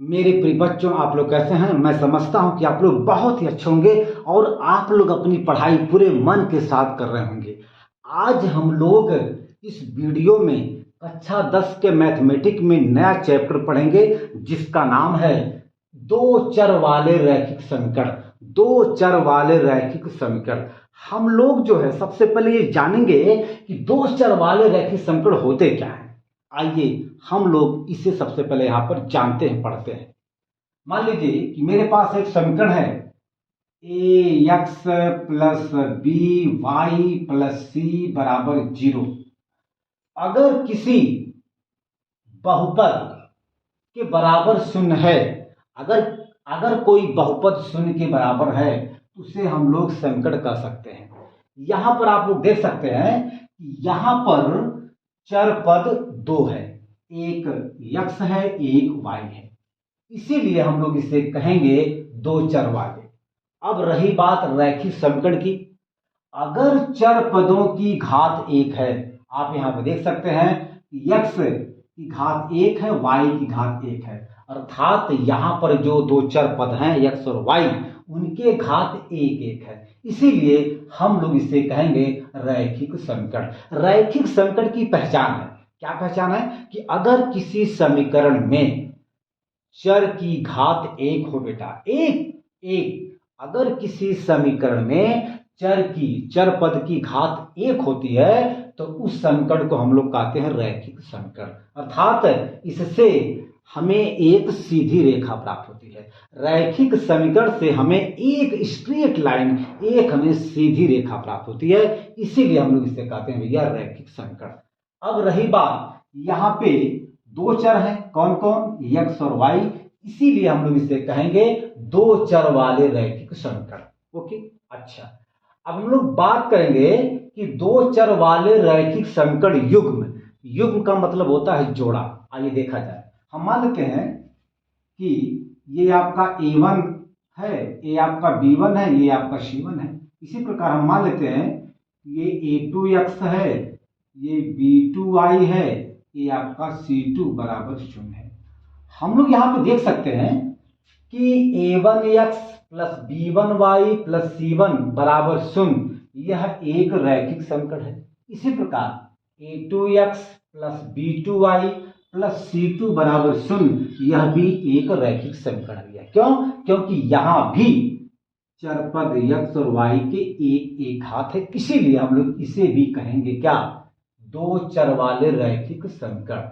मेरे प्रिय बच्चों, आप लोग कैसे हैं? मैं समझता हूं कि आप लोग बहुत ही अच्छे होंगे और आप लोग अपनी पढ़ाई पूरे मन के साथ कर रहे होंगे। आज हम लोग इस वीडियो में कक्षा 10 के मैथमेटिक्स में नया चैप्टर पढ़ेंगे जिसका नाम है दो चर वाले रैखिक समीकरण। दो चर वाले रैखिक समीकरण हम लोग जो है सबसे पहले ये जानेंगे कि दो चर वाले रैखिक समीकरण होते क्या हैं। आइए हम लोग इसे सबसे पहले यहां पर जानते हैं, पढ़ते हैं। मान लीजिए कि मेरे पास एक समीकरण है A X plus B Y plus C बराबर 0। अगर किसी बहुपद के बराबर शून्य है, अगर अगर कोई बहुपद शून्य के बराबर है तो उसे हम लोग समीकरण कह सकते हैं। यहां पर आप लोग देख सकते हैं कि यहां पर चर पद दो है, एक x है एक y है, इसीलिए हम लोग इसे कहेंगे दो चर वाले। अब रही बात रैखिक समीकरण की, अगर चर पदों की घात एक है, आप यहां पर देख सकते हैं कि x की घात एक है, y की घात एक है, अर्थात यहां पर जो दो चर पद हैं x और y उनके घात एक एक है, इसीलिए हम लोग इसे कहेंगे रैखिक समीकरण। रैखिक समीकरण की पहचान है, क्या पहचान है कि अगर किसी समीकरण में चर की घात एक हो, बेटा एक एक, अगर किसी समीकरण में चर पद की घात एक होती है तो उस समीकरण को हम लोग कहते हैं रैखिक समीकरण। अर्थात इससे हमें एक सीधी रेखा प्राप्त होती है। रैखिक समीकरण से हमें एक स्ट्रेट लाइन, एक हमें सीधी रेखा प्राप्त होती है, इसीलिए हम लोग इसे कहते हैं भैया रैखिक समीकरण। अब रही बात, यहाँ पे दो चर हैं, कौन कौन, x और y, इसीलिए हम लोग इसे कहेंगे दो चर वाले रैखिक समीकरण। ओके, अच्छा, अब हम लोग बात करेंगे कि दो चर वाले रैखिक समीकरण युग्म। युग्म का मतलब होता है जोड़ा। आइए देखा जाए, हम मान लेते हैं कि ये आपका a1 है, ये आपका b1 है, ये आपका c1 है। इसी प्रकार हम मान लेते हैं ये a2x है, ये b2y है, ये आपका c2 बराबर 0 है। हम लोग यहां पे देख सकते हैं कि a1x plus b1y plus c1 बराबर 0, यह एक रैखिक समीकरण है। इसी प्रकार a2x plus b2y plus c2 बराबर 0, यह भी एक रैखिक समीकरण है। क्यों? क्योंकि यहां भी चर पद x और y के एक एक घात है, इसीलिए हम लोग इसे भी कहेंगे क्या, दो चर वाले रैखिक समीकरण।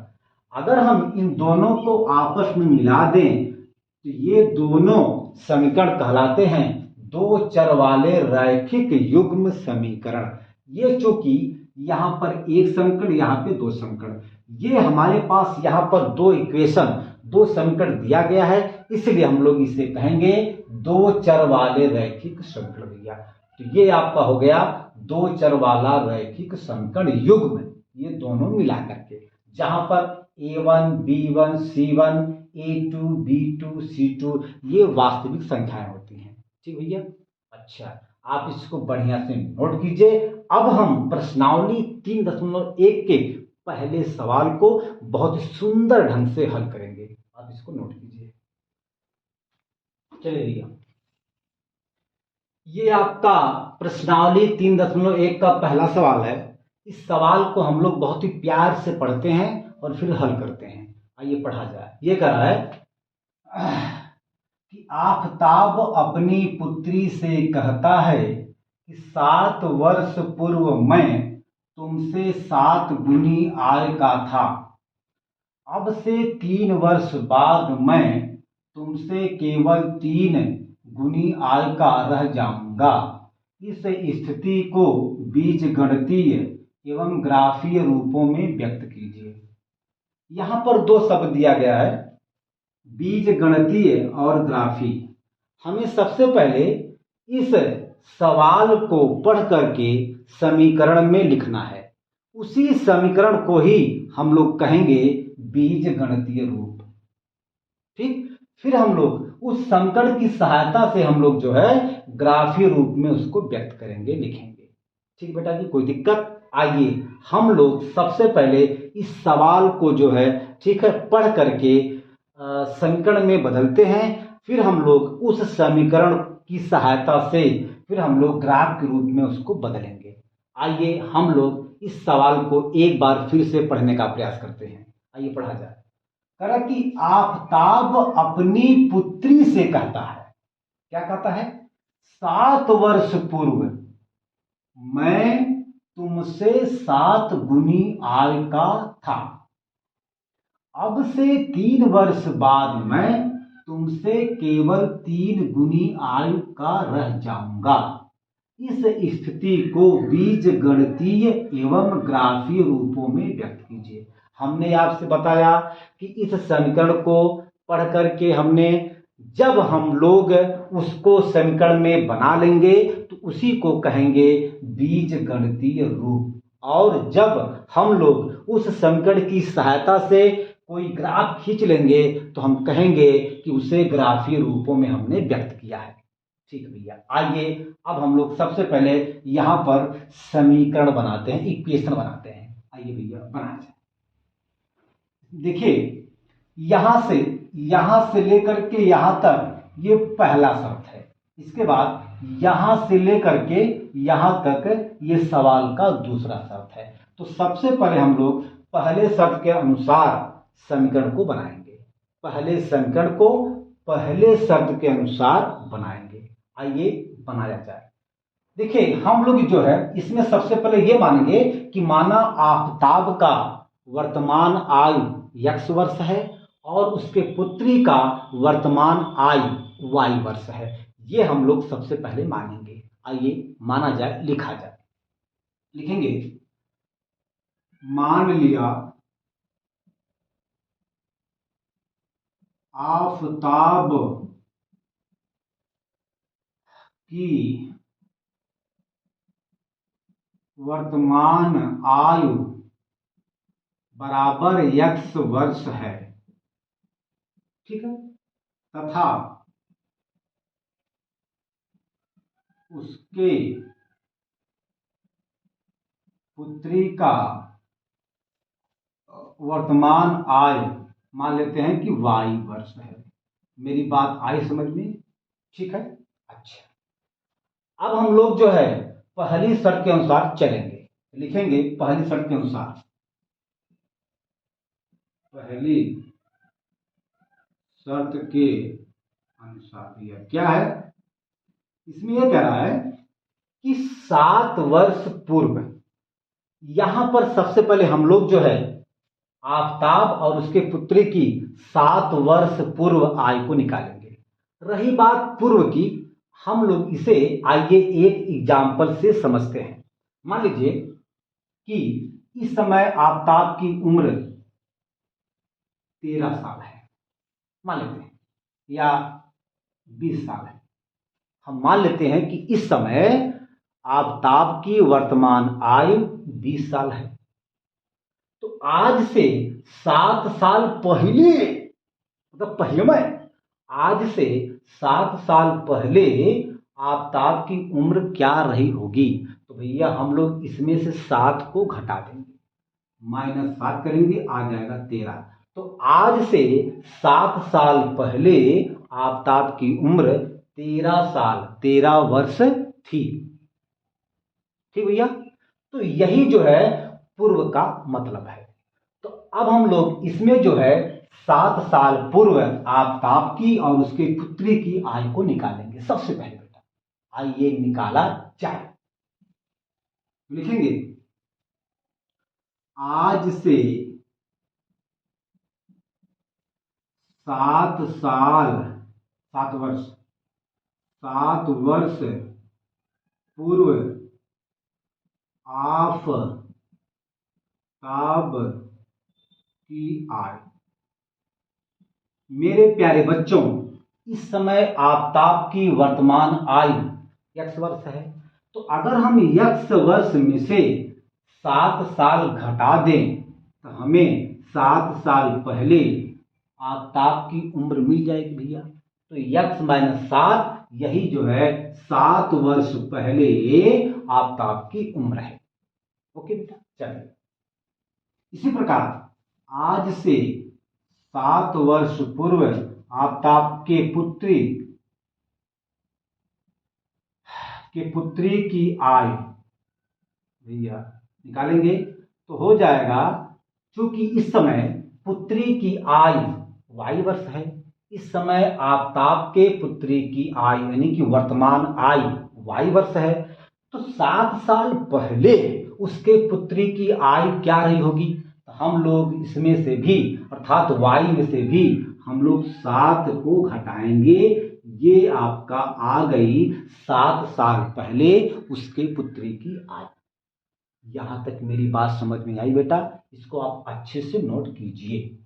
अगर हम इन दोनों को आपस में मिला दें तो ये दोनों समीकरण कहलाते हैं दो चर वाले रैखिक युग्म समीकरण। ये चूंकि यहां पर एक समीकरण, यहां पे दो समीकरण, ये हमारे पास यहां पर दो इक्वेशन, दो समीकरण दिया गया है, इसलिए हम लोग इसे कहेंगे दो चर वाले रैखिक समीकरण भैया। तो ये आपका हो गया दो चर वाला रैखिक समीकरण युग्म, ये दोनों मिला करके, जहां पर a1 b1 c1 a2 b2 c2 ये वास्तविक संख्याएं होती हैं। ठीक भैया, अच्छा, आप इसको बढ़िया से नोट कीजिए। अब हम प्रश्नावली 3.1 के पहले सवाल को बहुत सुंदर ढंग से हल करेंगे। आप इसको नोट कीजिए। चलिए भैया, ये आपका प्रश्नावली 3.1 का पहला सवाल है। इस सवाल को हम लोग बहुत ही प्यार से पढ़ते हैं और फिर हल करते हैं। आइए पढ़ा जाए। ये कह रहा है कि आफताब अपनी पुत्री से कहता है कि 7 वर्ष पूर्व मैं तुमसे 7 गुनी आय का था, अब से 3 वर्ष बाद मैं तुमसे केवल 3 गुनी आय का रह जाऊंगा। इस स्थिति को बीजगणितीय एवं ग्राफीय रूपों में व्यक्त कीजिए। यहां पर दो शब्द दिया गया है, बीजगणितीय और ग्राफी। हमें सबसे पहले इस सवाल को पढ़ करके समीकरण में लिखना है, उसी समीकरण को ही हम लोग कहेंगे बीजगणितीय रूप। ठीक, फिर हम लोग उस समीकरण की सहायता से हम लोग जो है ग्राफीय रूप में उसको व्यक्त करेंगे, लिखेंगे। ठीक बेटा जी, कोई दिक्कत? आइए हम लोग सबसे पहले इस सवाल को जो है, ठीक है, पढ़ करके समीकरण में बदलते हैं, फिर हम लोग उस समीकरण की सहायता से फिर हम लोग ग्राफ के रूप में उसको बदलेंगे। आइए हम लोग इस सवाल को एक बार फिर से पढ़ने का प्रयास करते हैं। आइए पढ़ा जाए। कह रहा कि आफताब अपनी पुत्री से कहता है, क्या कहता है? 7 वर्ष पूर्व मैं तुमसे 7 गुनी आय का था, अब से 3 वर्ष बाद मैं तुमसे केवल 3 गुनी आयु का रह जाऊंगा। इस स्थिति को बीज गणितीय एवं ग्राफीय रूपों में व्यक्त कीजिए। हमने आपसे बताया कि इस समीकरण को पढ़ करके जब हम लोग उसको समीकरण में बना लेंगे तो उसी को कहेंगे बीज गणितीय रूप, और जब हम लोग उस समीकरण की सहायता से कोई ग्राफ खींच लेंगे तो हम कहेंगे कि उसे ग्राफीय रूपों में हमने व्यक्त किया है। ठीक भैया, आइए अब हम लोग सबसे पहले यहां पर समीकरण बनाते हैं, इक्वेशन बनाते हैं। आइए भैया बना जाए। देखिए यहां से लेकर के यहां तक ये पहला शर्त है, इसके बाद यहां से लेकर के यहां तक ये सवाल का दूसरा शर्त है। तो सबसे पहले हम लोग पहले शर्त के अनुसार समीकरण को बनाएंगे, पहले समीकरण को पहले शर्त के अनुसार बनाएंगे। आइए बनाया जाए। देखिए हम लोग जो है इसमें सबसे पहले ये मानेंगे कि माना आफताब का वर्तमान आयु x वर्ष है और उसके पुत्री का वर्तमान आयु y वर्ष है, ये हम लोग सबसे पहले मानेंगे। आइए माना जाए, लिखा जाए। लिखेंगे, मान लिया आफताब की वर्तमान आयु बराबर x वर्ष है, ठीक है, तथा उसके पुत्री का वर्तमान आयु मान लेते हैं कि y वर्ष है। मेरी बात आई समझ में? ठीक है। अच्छा, अब हम लोग जो है पहली शर्त के अनुसार चलेंगे। लिखेंगे पहली शर्त के अनुसार, पहली शर्त के अनुसार यह क्या है? इसमें यह कह रहा है कि 7 वर्ष पूर्व, यहां पर सबसे पहले हम लोग जो है आफताब और उसके पुत्री की 7 वर्ष पूर्व आयु को निकालेंगे। रही बात पूर्व की, हम लोग इसे आइए एक एग्जाम्पल से समझते हैं। मान लीजिए कि इस समय आफताब की उम्र 13 साल है, मान लेते हैं, या 20 साल है। हम मान लेते हैं कि इस समय आफताब की वर्तमान आयु 20 साल है। तो आज से 7 साल पहले, मतलब पहले में, आज से 7 साल पहले आफताब की उम्र क्या रही होगी? तो भैया हम लोग इसमें से 7 को घटा देंगे, -7 करेंगे, आ जाएगा 13। तो आज से 7 साल पहले आफताब की उम्र 13 साल, 13 वर्ष थी। ठीक भैया, तो यही जो है पूर्व का मतलब है। तो अब हम लोग इसमें जो है 7 साल पूर्व आफताब की और उसके पुत्री की आयु को निकालेंगे। सबसे पहले बेटा आइए निकाला जाए। लिखेंगे, आज से 7 साल, 7 वर्ष, 7 वर्ष पूर्व आफताब की आयु। मेरे प्यारे बच्चों, इस समय आफताब की वर्तमान आयु x वर्ष है। तो अगर हम x वर्ष में से 7 साल घटा दें तो हमें 7 साल पहले आफताब की उम्र मिल जाएगी भैया। तो x - 7 यही जो है 7 वर्ष पहले आफताब की उम्र है। ओके बेटा, चलिए इसी प्रकार आज से 7 वर्ष पूर्व आफ्ताब के पुत्री की आयु, भैया निकालेंगे तो हो जाएगा, क्योंकि इस समय पुत्री की आयु y वर्ष है, इस समय आफ्ताब के पुत्री की आयु यानी कि वर्तमान आयु y वर्ष है, तो 7 साल पहले उसके पुत्री की आयु क्या रही होगी। तो हम लोग इसमें से भी अर्थात y में से भी हम लोग 7 को घटाएंगे, ये आपका आ गई 7 साल पहले उसके पुत्री की आयु। यहां तक मेरी बात समझ में आई बेटा, इसको आप अच्छे से नोट कीजिए।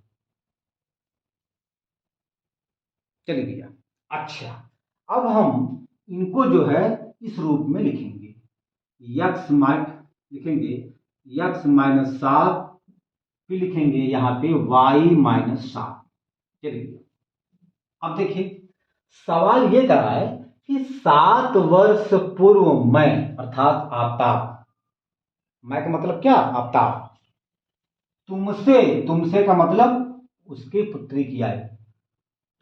चलिए भैया, अच्छा अब हम इनको जो है इस रूप में लिखेंगे, लिखेंगे x माइनस 7, फिर लिखेंगे यहाँ पे y माइनस 7। चलिए अब देखिए सवाल ये कर रहा है कि 7 वर्ष पूर्व मैं अर्थात आफ्ताब, मैं का मतलब क्या आफ्ताब, तुमसे का मतलब उसके पुत्री की आयु,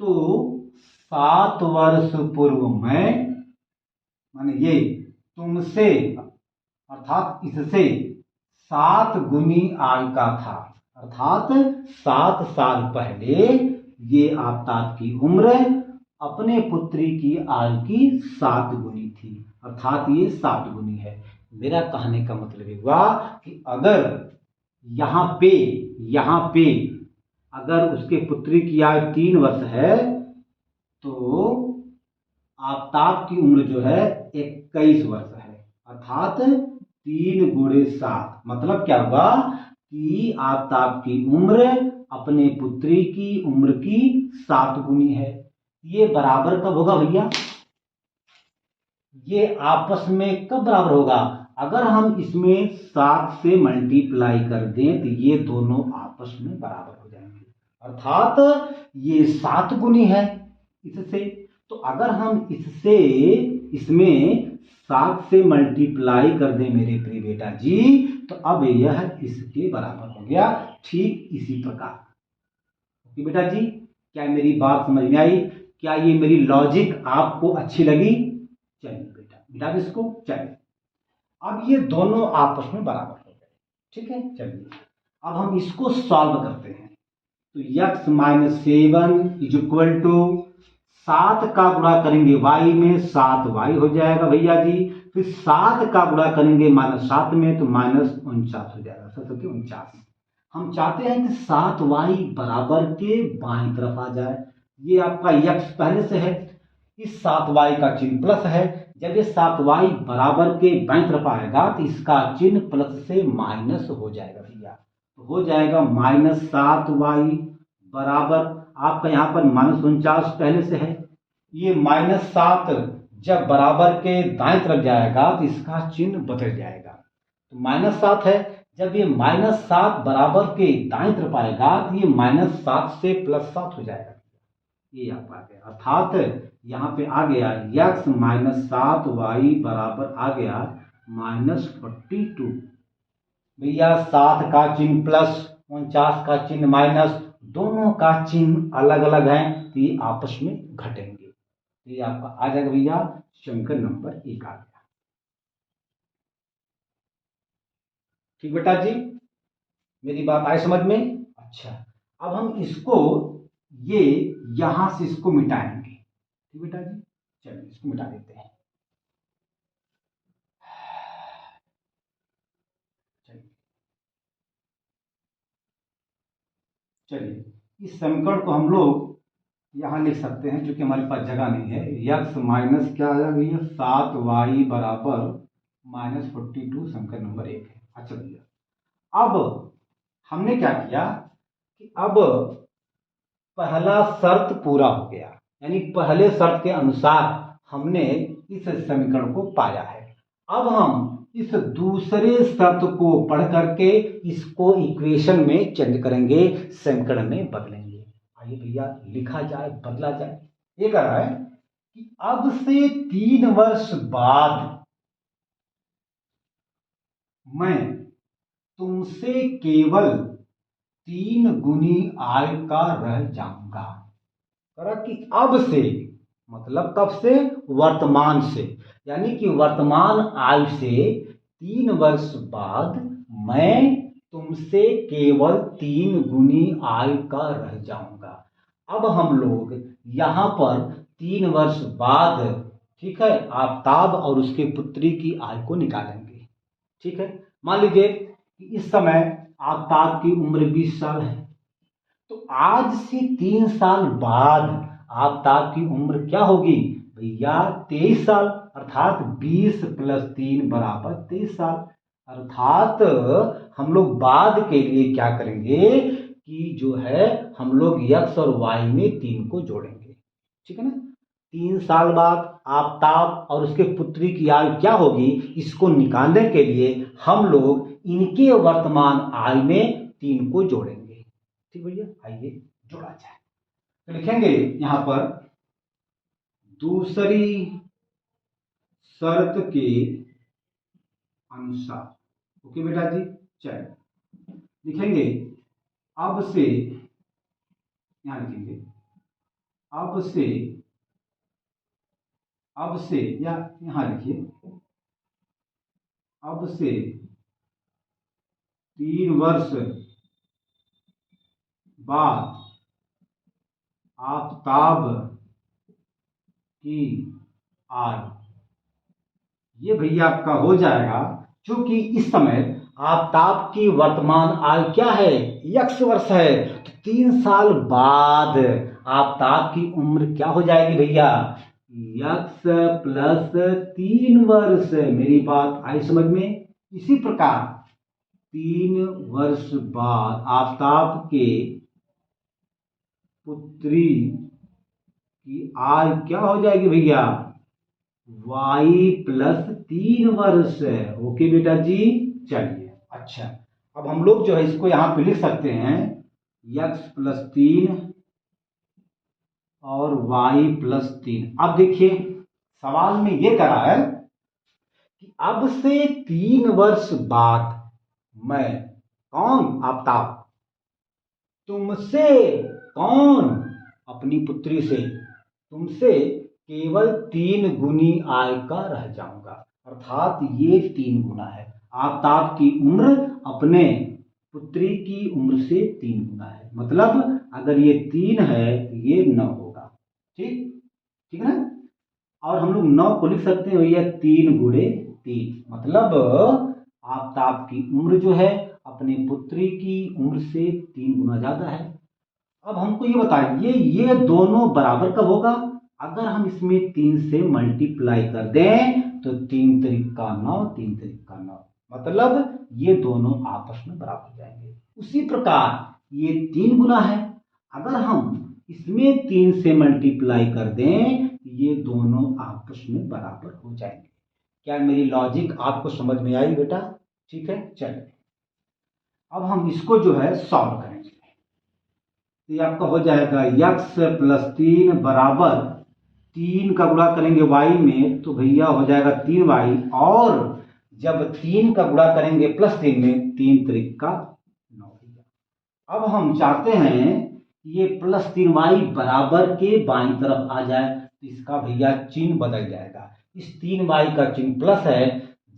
तो 7 वर्ष पूर्व मैं माने ये तुमसे अर्थात इससे 7 गुनी आयु का था, अर्थात 7 साल पहले ये आफ्ताब की उम्र अपने पुत्री की आयु की 7 गुनी थी, अर्थात ये 7 गुनी है। मेरा कहने का मतलब हुआ कि अगर यहाँ पे अगर उसके पुत्री की आयु 3 वर्ष है तो आफ्ताब की उम्र जो है 21 वर्ष है, अर्थात 3 गुणे 7, मतलब क्या हुआ कि आफ्ताब की उम्र अपने पुत्री की उम्र की 7 गुनी है। ये बराबर कब होगा भैया, ये आपस में कब बराबर होगा, अगर हम इसमें 7 से मल्टीप्लाई कर दें तो ये दोनों आपस में बराबर हो जाएंगे, अर्थात ये 7 गुनी है इससे, तो अगर हम इसमें 7 से मल्टीप्लाई कर दें मेरे प्रिय बेटा जी, तो अब यह इसके बराबर हो गया। ठीक इसी प्रकार बेटा जी, क्या मेरी बात समझ में आई, क्या ये मेरी लॉजिक आपको अच्छी लगी। चलिए बेटा मिटा दे इसको। चलिए अब ये दोनों आपस में बराबर हो गए, ठीक है। चलिए अब हम इसको सॉल्व करते हैं, तो x minus 7 is equal to 7 का गुणा करेंगे y में 7y हो जाएगा भैया जी, फिर 7 का गुणा करेंगे -7 में तो -49 हो जाएगा, 49। हम चाहते हैं कि 7y बराबर के बाईं तरफ आ जाए, ये आपका x पहले से है, इस 7y का चिन्ह प्लस है, जब ये 7y बराबर के बाईं तरफ आएगा तो इसका चिन्ह प्लस से माइनस हो जाएगा भैया, तो हो जाएगा -7y बराबर आपका यहाँ पर -49 पहले से है, ये -7 जब बराबर के दाएं तरफ जाएगा तो इसका चिन्ह बदल जाएगा, तो -7 है, जब ये -7 बराबर के दाएं तरफ आएगा तो ये -7 से +7 हो जाएगा, ये आप आ गया, अर्थात यहाँ पे आ गया x माइनस 7y बराबर आ गया -42। भैया 7 का चिन्ह प्लस 49 का चिन्ह माइनस, दोनों का चिन्ह अलग अलग हैं तो ये आपस में घटेंगे, तो ये आपका आ जाएगा भैया समीकरण नंबर 1 आ गया। ठीक बेटा जी, मेरी बात आई समझ में। अच्छा अब हम इसको ये यहां से इसको मिटाएंगे, ठीक बेटा जी। चलिए इसको मिटा देते हैं। चलिए इस समीकरण को हम लोग यहां लिख सकते हैं, क्योंकि हमारे पास जगह नहीं है। x माइनस क्या आ जाएगा भैया 7y बराबर -42 समीकरण नंबर 1 है। अच्छा भैया अब हमने क्या किया कि अब पहला शर्त पूरा हो गया, यानी पहले शर्त के अनुसार हमने इस समीकरण को पाया है। अब हम इस दूसरे शर्त को पढ़ करके इसको इक्वेशन में चेंज करेंगे, समीकरण में बदलेंगे। आइए भैया लिखा जाए, बदला जाए। ये कह रहा है कि अब से 3 वर्ष बाद मैं तुमसे केवल 3 गुनी आय का रह जाऊंगा। करा कि अब से, मतलब कब से, वर्तमान से, यानी कि वर्तमान आय से 3 वर्ष बाद मैं तुमसे केवल 3 गुनी आय का रह जाऊंगा। अब हम लोग यहाँ पर 3 वर्ष बाद, ठीक है, आफताब और उसके पुत्री की आय को निकालेंगे। ठीक है, मान लीजिए कि इस समय आफताब की उम्र 20 साल है, तो आज से 3 साल बाद आफताब की उम्र क्या होगी भैया? 23 साल, अर्थात 20 + 3 = 23 साल। अर्थात हम लोग बाद के लिए क्या करेंगे कि जो है हम लोग यक्स और वाई में 3 को जोड़ेंगे। ठीक है ना? 3 साल बाद आफताब और उसके पुत्री की आयु क्या होगी, इसको निकालने के लिए हम लोग इनके वर्तमान आय में 3 को जोड़ेंगे। ठीक भैया, आइए जोड़ा जाए। तो लिखेंगे यहां पर दूसरी शर्त के अनुसार। ओके बेटा जी, चलिए लिखेंगे अब से, यहां लिखेंगे अब से या यहां लिखिए अब से 3 वर्ष बाद आफताब की आय, ये भैया आपका हो जाएगा। क्योंकि इस समय आफताब की वर्तमान आय क्या है, यक्स वर्ष है, तो 3 साल बाद आफताब की उम्र क्या हो जाएगी भैया? यक्स + 3 वर्ष। मेरी बात आई समझ में? इसी प्रकार 3 वर्ष बाद आफताब के पुत्री की आय क्या हो जाएगी भैया? y + 3 वर्ष। ओके बेटा जी, चलिए। अच्छा, अब हम लोग जो है इसको यहां पे लिख सकते हैं x + 3 और y + 3। अब देखिए सवाल में ये करा है कि अब से 3 वर्ष बाद मैं, कौन? आफताब, तुमसे, कौन? अपनी पुत्री से, तुमसे केवल 3 गुनी आय का रह जाऊंगा। अर्थात ये 3 गुना है। आफताब की उम्र अपने पुत्री की उम्र से 3 गुना है। मतलब अगर ये 3 है तो ये 9 होगा। ठीक, ठीक है ना? और हम लोग 9 को लिख सकते हैं भैया 3 × 3, मतलब आफताब की उम्र जो है अपनी पुत्री की उम्र से 3 गुना ज्यादा है। अब हमको ये बताइए ये दोनों बराबर कब होगा? अगर हम इसमें 3 से मल्टीप्लाई कर दें तो 3 × 3 = 9, 3 × 3 = 9, मतलब ये दोनों आपस में बराबर हो जाएंगे। उसी प्रकार ये 3 गुना है, अगर हम इसमें 3 से मल्टीप्लाई कर दें ये दोनों आपस में बराबर हो जाएंगे। क्या मेरी लॉजिक आपको समझ में आई बेटा? ठीक है, चलिए अब हम इसको जो है सॉल्व करेंगे। तो ये आपका हो जाएगा x + 3 बराबर 3 का गुणा करेंगे y में तो भैया हो जाएगा 3y, और जब 3 का गुणा करेंगे +3 में 3 × 3 = 9। अब हम चाहते हैं कि ये +3y बराबर के बाईं तरफ आ जाए, तो इसका भैया चिन्ह बदल जाएगा। इस 3y का चिन्ह प्लस है,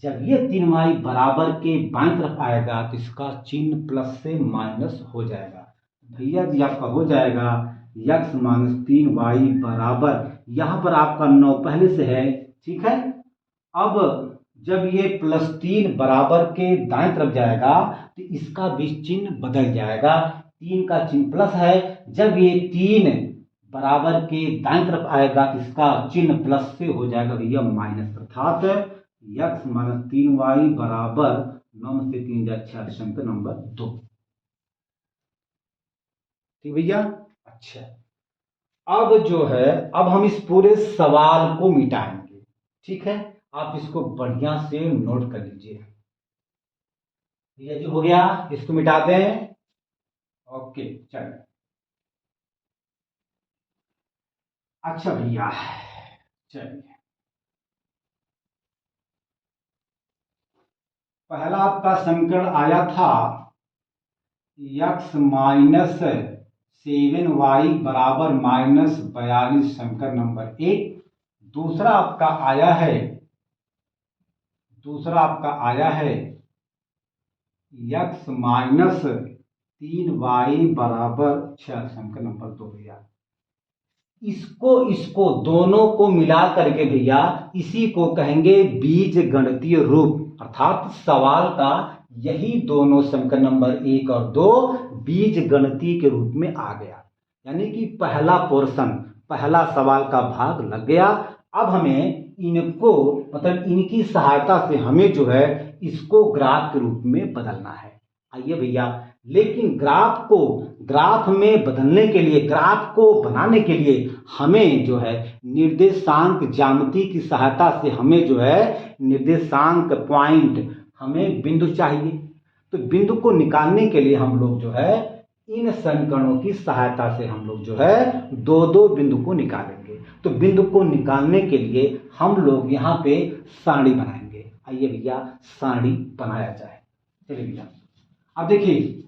जब ये 3y बराबर के बाईं तरफ आएगा तो इसका चिन्ह प्लस से माइनस हो जाएगा। भैया जी आपका हो जाएगा x - 3y बराबर, यहां पर आपका 9 पहले से है। ठीक है, अब जब ये +3 बराबर के दाएं तरफ जाएगा तो इसका भी चिन्ह बदल जाएगा। 3 का चिन्ह प्लस है, जब ये 3 बराबर के दाएं तरफ आएगा तो इसका चिन्ह प्लस से हो जाएगा भैया माइनस। अर्थात x - 3y बराबर 9 में से 3 × 6 अंक नंबर 2। ठीक भैया, अच्छा अब जो है अब हम इस पूरे सवाल को मिटाएंगे। ठीक है, आप इसको बढ़िया से नोट कर लीजिए। भैया जी हो गया, इसको मिटा दें। ओके, चलिए। अच्छा भैया, चलिए पहला आपका समीकरण आया था यक्स माइनस 7y बराबर माइनस 42 समीकरण नंबर 1। दूसरा आपका आया है यक्स माइनस 3y बराबर 6 समीकरण नंबर 2 भैया। इसको दोनों को मिला करके भैया इसी को कहेंगे बीज गणितीय रूप, अर्थात सवाल का यही दोनों समीकरण नंबर 1 और 2 बीज गणितीय के रूप में आ गया। यानी कि पहला पोर्शन, पहला सवाल का भाग लग गया। अब हमें इनको मतलब इनकी सहायता से हमें जो है इसको ग्राफ के रूप में बदलना है। आइए भैया, लेकिन ग्राफ में बदलने के लिए, ग्राफ को बनाने के लिए हमें जो है निर्देशांक ज्यामिति की सहायता से हमें जो है निर्देशांक पॉइंट, हमें बिंदु चाहिए। तो बिंदु को निकालने के लिए हम लोग जो है इन समीकरणों की सहायता से हम लोग जो है दो दो बिंदु को निकालेंगे। तो बिंदु को निकालने के लिए हम लोग यहाँ पे सारणी बनाएंगे। आइए भैया सारणी बनाया जाए। चलिए भैया, अब देखिए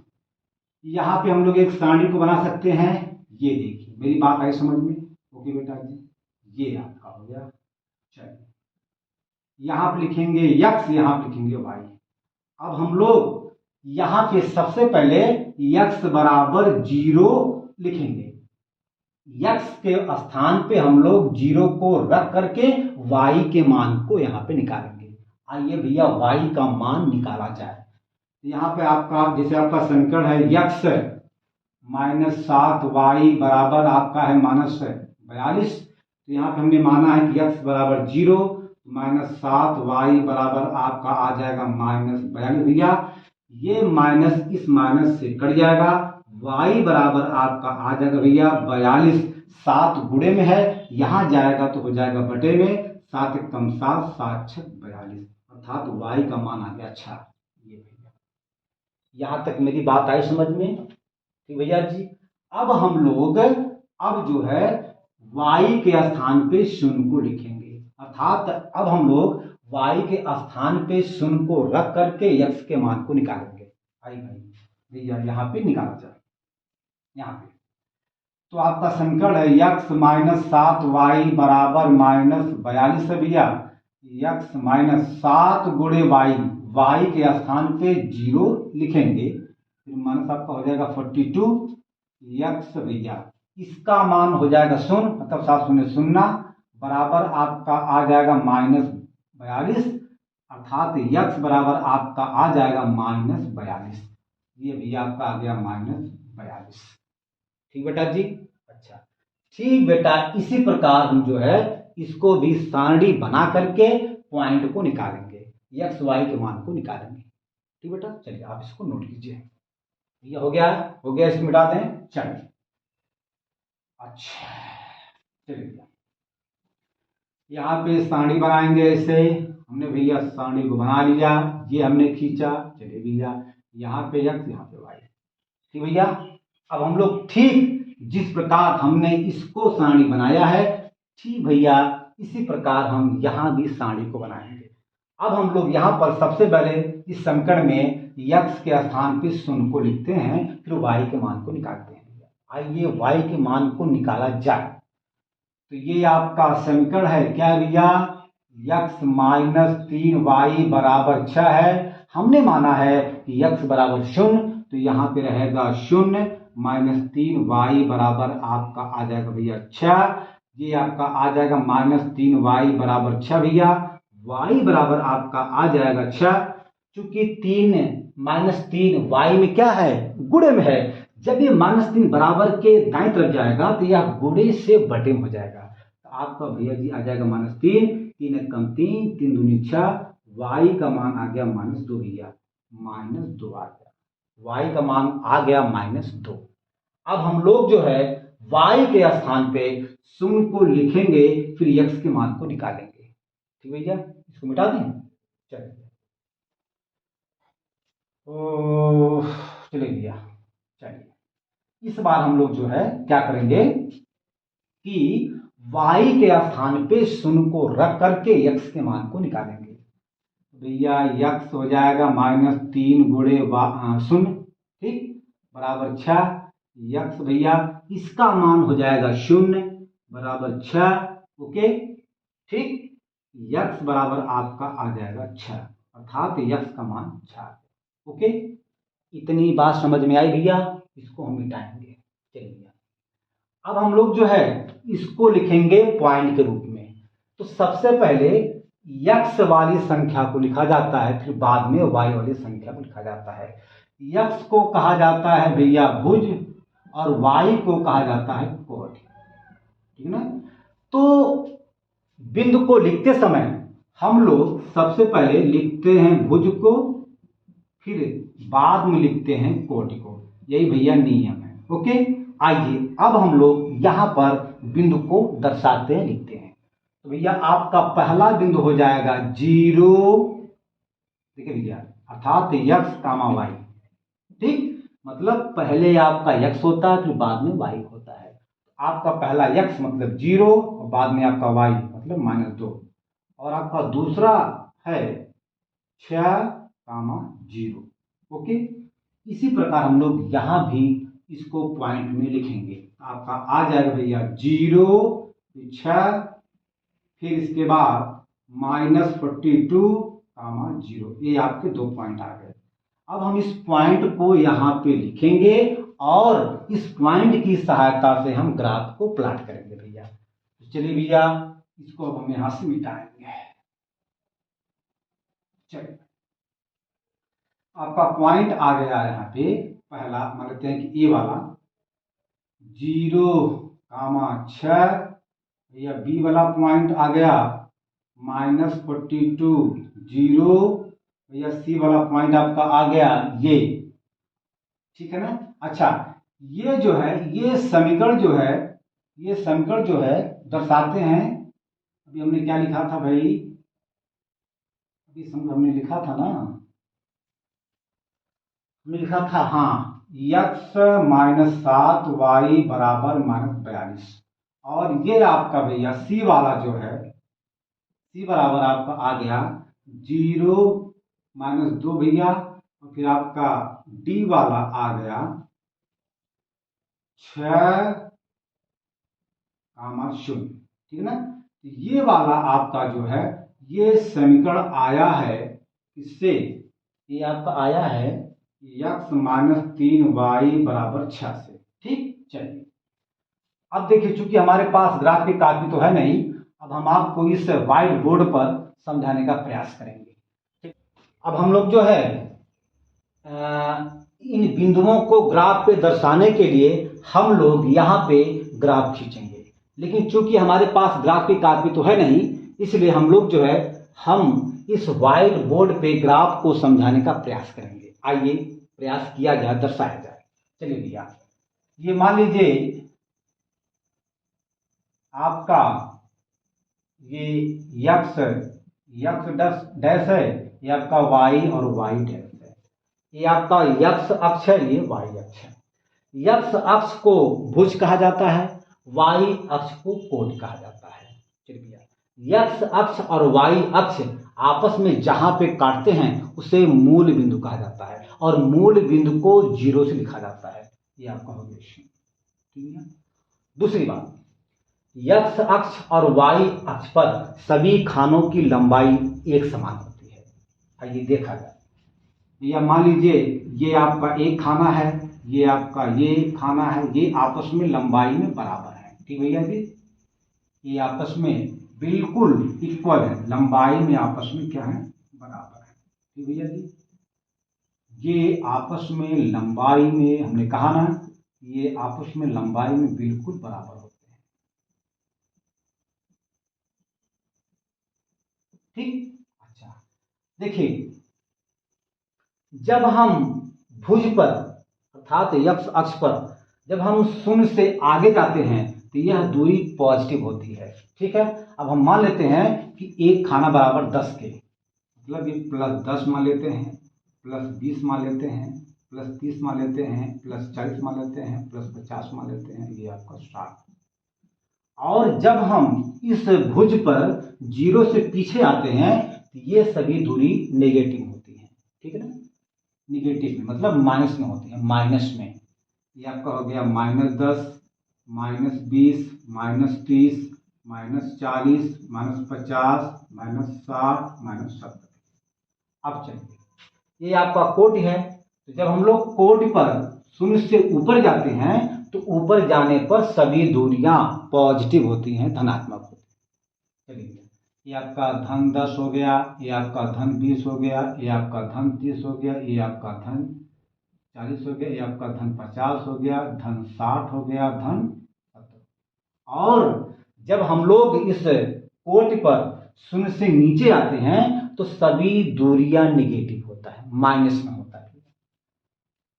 यहाँ पे हम लोग एक सारणी को बना सकते हैं। ये देखिए, मेरी बात आई समझ में? ओके बेटा जी, ये आपका हो गया। चलिए यहाँ पे लिखेंगे यक्स, यहाँ पे लिखेंगे वाई। अब हम लोग यहाँ पे सबसे पहले यक्स बराबर 0 लिखेंगे। यक्स के स्थान पे हम लोग 0 को रख करके वाई के मान को यहाँ पे निकालेंगे। आइए भैया वाई का मान निकाला जाए। यहाँ पे आपका जैसे आपका समीकरण है यक्स माइनस 7y बराबर आपका है माइनस 42। तो यहाँ पे हमने माना है कि यक्स बराबर 0 माइनस 7y बराबर आपका आ जाएगा माइनस 42। भैया ये माइनस इस माइनस से कट जाएगा, y बराबर आपका आ जाएगा भैया 42। 7 गुणे में है, यहाँ जाएगा तो हो जाएगा बटे में, 7 कम 7, 7 6 42, अर्थात y का मान आ गया 6। ये भैया यहाँ तक मेरी बात आई समझ में? ठीक भैया जी। अब हम लोग अब जो है y के स्थान पे 0 को लिखेंगे, अर्थात अब हम लोग y के स्थान पे 0 को रख करके x के मान को निकालेंगे। आई भाई भैया यहाँ पे निकाला जाए। यहाँ पे तो आपका समीकरण है यक्स माइनस 7y बराबर माइनस 42 है भैया। यक्स माइनस 7 गुणे y के स्थान पे 0 लिखेंगे, फिर माइनस आपका हो जाएगा 42। यक्स भैया इसका मान हो जाएगा 0, मतलब 7 शून्य 0 बराबर आपका आ जाएगा माइनस 42, अर्थात यक्स बराबर आपका आ जाएगा माइनस 42। ये भैया आपका आ गया माइनस 42। ठीक बेटा जी? अच्छा ठीक बेटा, इसी प्रकार हम जो है इसको भी सारणी बना करके पॉइंट को निकालेंगे, एक्स वाई के मान को निकालेंगे। ठीक बेटा, चलिए आप इसको नोट कीजिए। ये हो गया, इसको मिटा दें। चलिए अच्छा, चलिए यहाँ पे सारणी बनाएंगे। ऐसे हमने भैया सारणी को बना लिया, ये हमने खींचा। चलिए भैया यहाँ पे एक्स, यहाँ पे वाई। ठीक भैया, अब हम लोग ठीक जिस प्रकार हमने इसको सारणी बनाया है, ठीक भैया इसी प्रकार हम यहाँ भी सारणी को बनाएंगे। अब हम लोग यहाँ पर सबसे पहले इस समीकरण में यक्स के स्थान पे 0 को लिखते हैं, फिर वाई के मान को निकालते हैं। आइए वाई के मान को निकाला जाए। तो ये आपका समीकरण है क्या भैया? यक्स माइनस 3y बराबर 6 है। हमने माना है कि यक्स बराबर 0, तो यहाँ पे रहेगा 0 माइनस 3y बराबर आपका आ जाएगा भैया 6। ये आपका आ जाएगा माइनस 3y बराबर 6 भैया। y बराबर आपका आ जाएगा 6। चूंकि 3 माइनस 3 y में क्या है? गुणे में है। जब ये माइनस 3 बराबर के दाएं तरफ जाएगा तो यह गुणे से बटे में हो जाएगा। तो आपका भैया जी आ जाएगा माइनस 3, 3 कम 3, 3 दूनी 6, y का मान आ गया माइनस 2 भैया, माइनस 2 आ गया। y का मान आ गया माइनस 2। अब हम लोग जो है y के स्थान पे 0 को लिखेंगे, फिर x के मान को निकालेंगे। ठीक भैया, इसको मिटा दें। चलिए भैया, चलिए इस बार हम लोग जो है क्या करेंगे कि y के स्थान पे 0 को रख करके x के मान को निकालेंगे। भैया x हो जाएगा माइनस 3 गुणे 0। ठीक, बराबर 6, यक्स भैया इसका मान हो जाएगा 0 बराबर 6। ओके, ठीक, यक्स बराबर आपका आ जाएगा 6, अर्थात यक्स का मान 6। ओके, इतनी बात समझ में आई भैया, इसको हम मिटाएंगे। चलिए अब हम लोग जो है इसको लिखेंगे पॉइंट के रूप में। तो सबसे पहले यक्स वाली संख्या को लिखा जाता है, फिर बाद में वाई वाली संख्या को लिखा जाता है। यक्स को कहा जाता है भैया भुज और वाई को कहा जाता है कोण, ठीक है ना। तो बिंदु को लिखते समय हम लोग सबसे पहले लिखते हैं भुज को, फिर बाद में लिखते हैं कोण को, यही भैया नियम है। ओके, आइए अब हम लोग यहाँ पर बिंदु को दर्शाते हैं, लिखते हैं। तो भैया आपका पहला बिंदु हो जाएगा 0, देखिए भैया, अर्थात यक्स कामा वाई, ठीक, मतलब पहले आपका यक्स होता है फिर बाद में वाई होता है। आपका पहला यक्स मतलब 0 और बाद में आपका वाई मतलब -2, और आपका दूसरा है 6,0। ओके, इसी प्रकार हम लोग यहाँ भी इसको पॉइंट में लिखेंगे। आपका आ जाएगा भैया 0, 6, फिर इसके बाद -42,0, ये आपके 2 पॉइंट आ गए। अब हम इस पॉइंट को यहाँ पे लिखेंगे और इस पॉइंट की सहायता से हम ग्राफ को प्लॉट करेंगे भैया। तो चलिए भैया इसको अब हम यहाँ से मिटाएंगे। चलिए आपका पॉइंट आ गया यहाँ पे, पहला मान लेते हैं कि ए वाला 0,6, या बी वाला पॉइंट आ गया -42, 0, या सी वाला पॉइंट आपका आ गया ये, ठीक है ना। अच्छा, ये जो है ये समीकरण जो है, ये समीकरण जो है दर्शाते हैं। अभी हमने क्या लिखा था भाई, अभी हमने लिखा था ना, हमने लिखा था हाँ, यक्स -7 वाई बराबर -42, और ये आपका भैया सी वाला जो है, सी बराबर आपका आ गया 0 -2 भैया, और फिर आपका डी वाला आ गया 6,0, ठीक है ना। तो ये वाला आपका जो है ये समीकरण आया है, इससे ये आपका आया है यक्स -3 वाई बराबर 6 से, ठीक। चलिए अब देखिए, चूंकि हमारे पास ग्राफ की कॉपी तो है नहीं, अब हम आपको इस व्हाइट बोर्ड पर समझाने का प्रयास करेंगे, ठीक। अब हम लोग जो है इन बिंदुओं को ग्राफ पे दर्शाने के लिए हम लोग यहाँ पे ग्राफ खींचेंगे, लेकिन चूंकि हमारे पास ग्राफ की कॉपी तो है नहीं, इसलिए हम लोग जो है हम इस व्हाइट बोर्ड पे ग्राफ को समझाने का प्रयास करेंगे। आइए प्रयास किया जाए, दर्शाया जाए। चलिए भैया, ये मान लीजिए आपका ये यक्स डैश है, ये आपका वाई और वाई डैश है, ये आपका यक्स अक्ष है, ये वाई अक्ष है। यक्स अक्ष को भुज कहा जाता है, वाई अक्ष को कोण कहा जाता है। चलिए भैया, यक्स अक्ष और वाई अक्ष आपस में जहां पे काटते हैं उसे मूल बिंदु कहा जाता है, और मूल बिंदु को 0 से लिखा जाता है। ये आपका हो गया, ठीक है। दूसरी बात, यक्स अक्ष और वाई अक्ष पर सभी खानों की लंबाई एक समान होती है। आइए देखा जाए, या मान लीजिए ये आपका एक खाना है, ये आपका ये खाना है, ये आपस में लंबाई में बराबर है, ठीक भैया जी, ये आपस में बिल्कुल इक्वल है, लंबाई में आपस में क्या है, बराबर है, ठीक भैया जी। ये आपस में लंबाई में, हमने कहा ना, ये आपस में लंबाई में बिल्कुल बराबर होते हैं, ठीक। अच्छा देखिए, जब हम भुज पर अर्थात यक्स अक्ष पर जब हम 0 से आगे जाते हैं तो यह दूरी पॉजिटिव होती है, ठीक है। अब हम मान लेते हैं कि एक खाना बराबर 10 के, मतलब ये +10 मान लेते हैं, +20 मान लेते हैं, +30 मान लेते हैं, +40 मान लेते हैं, +50 मान लेते हैं, ये आपका 60। और जब हम इस भुज पर 0 से पीछे आते हैं तो ये सभी दूरी नेगेटिव होती है, ठीक है ना, निगेटिव में मतलब माइनस में होती है, माइनस में। ये आपका हो गया -10, -20, -30, -40, -50, -60, -70। अब चलिए, ये आपका कोटि है। तो जब हम लोग कोटि पर शून्य से ऊपर जाते हैं तो ऊपर जाने पर सभी दूरियां पॉजिटिव होती हैं, धनात्मक होती हैं। चलिए, ये आपका धन 10 हो गया, ये आपका धन 20 हो गया, ये आपका धन 30 हो गया, ये आपका धन 40 हो गया, ये आपका धन 50 हो गया, धन 60 हो गया, धन 70। और जब हम लोग इस कोटि पर शून्य से नीचे आते हैं तो सभी दूरियां निगेटिव होता है, माइनस में होता है।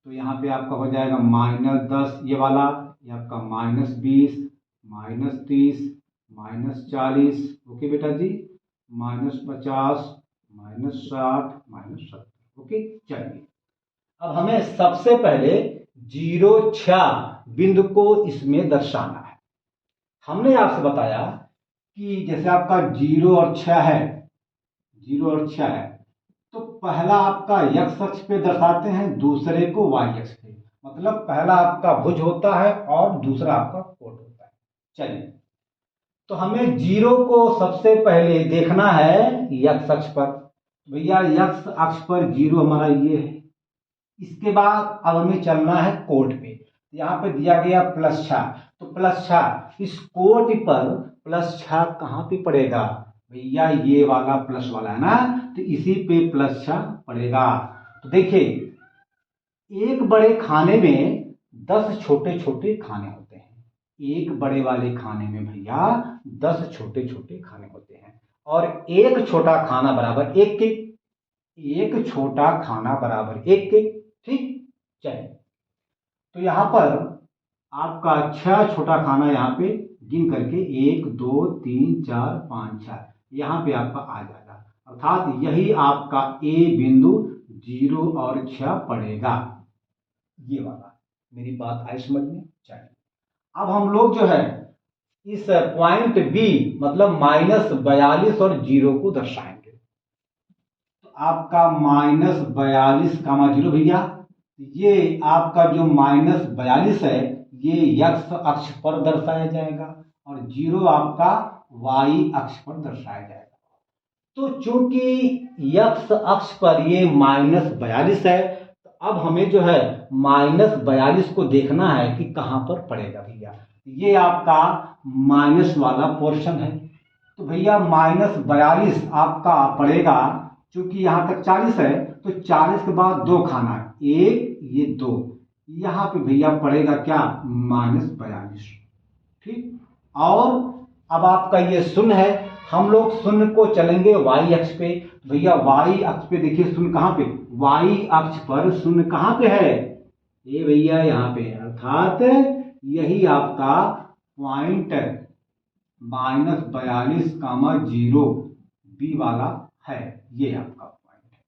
तो यहाँ पे आपका हो जाएगा -10 ये वाला, ये आपका -20, -30, -40, ओके बेटा जी, -50, -60, -70। ओके, चलिए अब हमें सबसे पहले 0, 6 बिंदु को इसमें दर्शाना है। हमने आपसे बताया कि जैसे आपका 0 और 6 है, 0 और 6 है, तो पहला आपका x अक्ष पे दर्शाते हैं, दूसरे को y अक्ष पे। मतलब पहला आपका भुज होता है और दूसरा आपका कोट होता है। चलिए, तो हमें 0 को सबसे पहले देखना है x अक्ष पर। भैया x अक्ष पर 0 हमारा ये है। इसके बाद अब हमें चलना है कोट पे। यहाँ पे दिया गया +6, तो +6 इस कोट पर +6 कहाँ पे पड़ेगा भैया? ये वाला प्लस वाला है ना, तो इसी पे +6 पड़ेगा। तो देखिए, एक बड़े खाने में 10 छोटे छोटे खाने होते हैं। एक बड़े वाले खाने में भैया 10 छोटे छोटे खाने होते हैं, और एक छोटा खाना बराबर एक के, एक छोटा खाना बराबर एक के। ठीक, चलिए, तो यहां पर आपका 6 छोटा खाना यहाँ पे गिन करके 1, 2, 3, 4, 5, 6 यहाँ पे आपका आ जाएगा। अर्थात यही आपका ए बिंदु 0 और 6 पड़ेगा। ये वाला, मेरी बात आई समझ में? चलिए, अब हम लोग जो है इस पॉइंट बी मतलब -42 और 0 को दर्शाएंगे। तो आपका -42, 0 भैया, ये आपका जो -42 है ये x अक्ष पर दर्शाया जाएगा और 0 आपका y अक्ष पर दर्शाया जाएगा। तो चूंकि x अक्ष पर ये -42 है, तो अब हमें जो है -42 को देखना है कि कहां पर पड़ेगा भैया। ये आपका माइनस वाला पोर्शन है। तो भैया -42 आपका पड़ेगा, चूंकि यहां तक 40 है तो 40 के बाद 2 खाना, 1 ये 2, यहां पे भैया पड़ेगा क्या? -42। ठीक, और अब आपका ये शून्य है, हम लोग शून्य को चलेंगे y अक्ष पे। भैया y अक्ष पे देखिए शून्य कहां पे? y अक्ष पर शून्य कहां पे है? ये भैया यहाँ पे, अर्थात यही आपका पॉइंट -42, 0 बी वाला है, ये आपका पॉइंट है।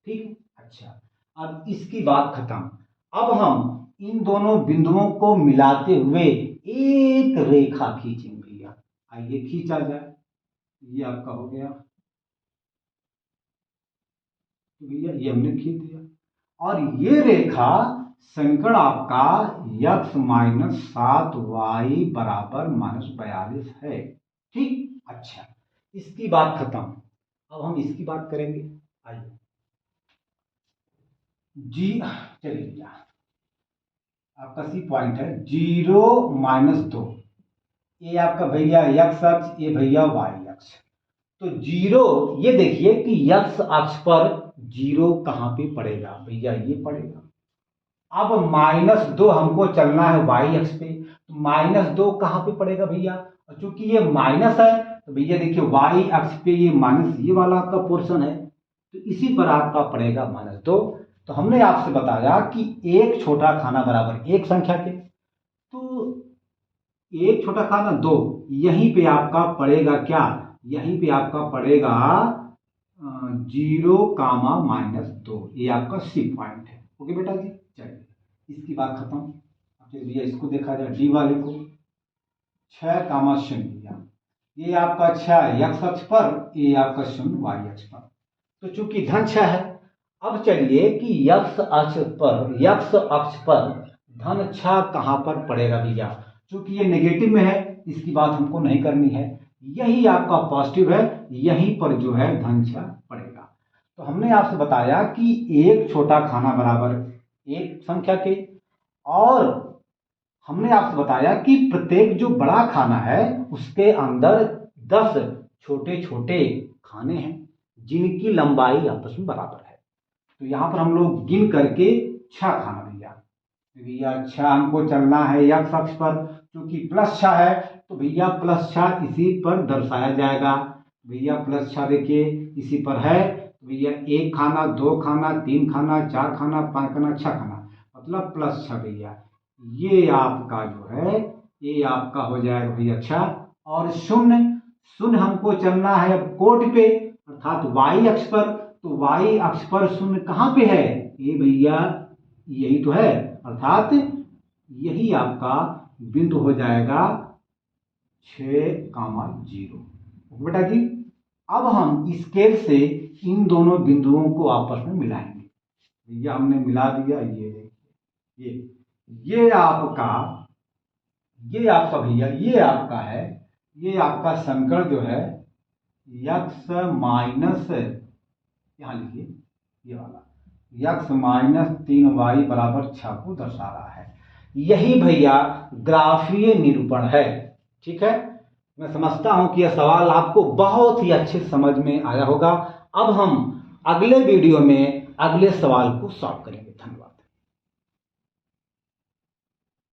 ठीक, अच्छा, अब इसकी बात खत्म। अब हम इन दोनों बिंदुओं को मिलाते हुए एक रेखा खींचेंगे भैया। आइए खींचा जाए। ये आपका हो गया, तो भैया ये हमने खींच दिया, और ये रेखा संकर्ण आपका x - 7y बराबर -42 है। ठीक, अच्छा, इसकी बात खत्म। अब हम इसकी बात करेंगे। आइए जी, चलिए भैया, आपका सी पॉइंट है 0 - 2, ये आपका भैया x अक्ष, ये भैया y अक्ष। तो 0, ये देखिए कि x अक्ष पर 0 कहां पे पड़ेगा भैया? ये पड़ेगा। अब -2 हमको चलना है y अक्ष पे, तो -2 कहां पे पड़ेगा भैया? और चूंकि ये माइनस है तो भैया देखिए y अक्ष पे ये माइनस, ये वाला आपका पोर्शन है, तो इसी पर आपका पड़ेगा -2। तो हमने आपसे बताया कि एक छोटा खाना बराबर एक संख्या के, तो एक छोटा खाना 2, यहीं पे आपका पड़ेगा क्या? यहीं पे आपका पड़ेगा 0, -2, ये आपका सी पॉइंट है। ओके बेटा जी, चलिए इसकी बात खत्म। अब चलिए भैया इसको देखा जाए, डी वाले को 6, 0, ये आपका 6 x अक्ष पर, ये आपका 0 y अक्ष पर। तो चूंकि धन 6 है, अब चलिए कि x अक्ष पर धन 6 कहाँ पर पड़ेगा भैया? क्योंकि ये नेगेटिव में है, इसकी बात हमको नहीं करनी है, यही आपका पॉजिटिव है, यहीं पर जो है धन 6 पड़ेगा। तो हमने आपसे बताया कि एक छोटा खाना बराबर एक संख्या के, और हमने आपसे बताया कि प्रत्येक जो बड़ा खाना है उसके अंदर 10 छोटे छोटे खाने हैं जिनकी लंबाई आपस में बराबर है। तो यहाँ पर हम लोग गिन करके 6 खाना भैया 6 हमको चलना है x अक्ष पर, क्योंकि +6 है तो भैया +6 इसी पर दर्शाया जाएगा। भैया +6 देखिए इसी पर है, तो भैया 1 खाना, 2 खाना, 3 खाना, 4 खाना, 5 खाना, 6 खाना, मतलब +6 भैया। ये आपका जो है ये आपका हो जाएगा भैया 6। और शून्य हमको चलना है अब कोट पे, अर्थात y अक्ष पर। तो y अक्ष पर शून्य कहाँ पे है? ये भैया यही तो है, अर्थात यही आपका बिंदु हो जाएगा 6,0। बेटा जी अब हम स्केल से इन दोनों बिंदुओं को आपस में मिलाएंगे। भैया हमने मिला दिया, ये देखिए ये आपका भैया ये आपका है, ये आपका संकर जो है x माइनस, यहाँ लिखिए ये वाला x-3y बराबर 6 को दर्शा रहा है। यही भैया ग्राफीय निरूपण है। ठीक है, मैं समझता हूं कि यह सवाल आपको बहुत ही अच्छे समझ में आया होगा। अब हम अगले वीडियो में अगले सवाल को सॉल्व करेंगे। धन्यवाद।